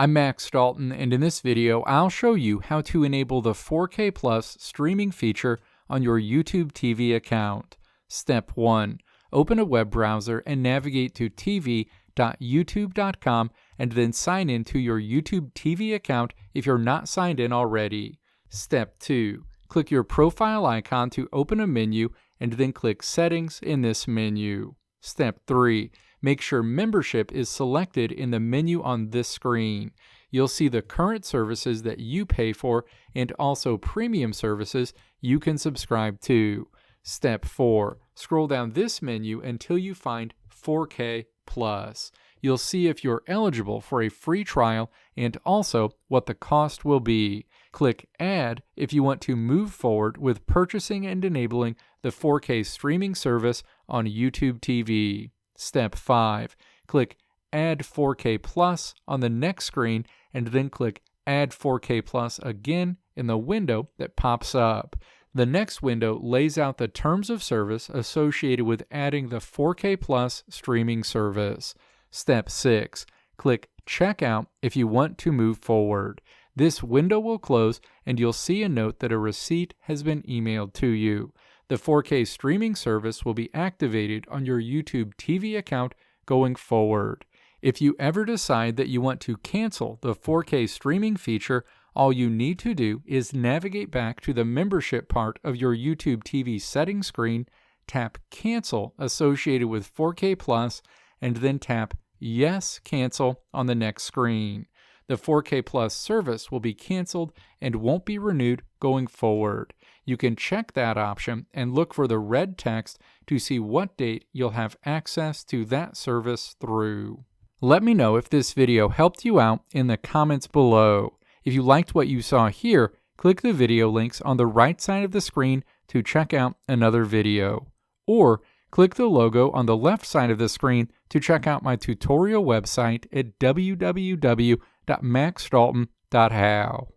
I'm Max Dalton, and in this video, I'll show you how to enable the 4K Plus streaming feature on your YouTube TV account. Step 1. Open a web browser and navigate to tv.youtube.com and then sign in to your YouTube TV account if you're not signed in already. Step 2. Click your profile icon to open a menu and then click Settings in this menu. Step 3. Make sure Membership is selected in the menu on this screen. You'll see the current services that you pay for and also premium services you can subscribe to. Step 4. Scroll down this menu until you find 4K Plus. You'll see if you're eligible for a free trial and also what the cost will be. Click Add if you want to move forward with purchasing and enabling the 4K streaming service on YouTube TV. Step 5. Click Add 4K Plus on the next screen and then click Add 4K Plus again in the window that pops up. The next window lays out the terms of service associated with adding the 4K Plus streaming service. Step 6. Click Checkout if you want to move forward. This window will close and you'll see a note that a receipt has been emailed to you. The 4K streaming service will be activated on your YouTube TV account going forward. If you ever decide that you want to cancel the 4K streaming feature, all you need to do is navigate back to the membership part of your YouTube TV settings screen, tap Cancel associated with 4K Plus, and then tap Yes, Cancel on the next screen. The 4K Plus service will be canceled and won't be renewed going forward. You can check that option and look for the red text to see what date you'll have access to that service through. Let me know if this video helped you out in the comments below. If you liked what you saw here, click the video links on the right side of the screen to check out another video. Or click the logo on the left side of the screen to check out my tutorial website at www.maxdalton.how.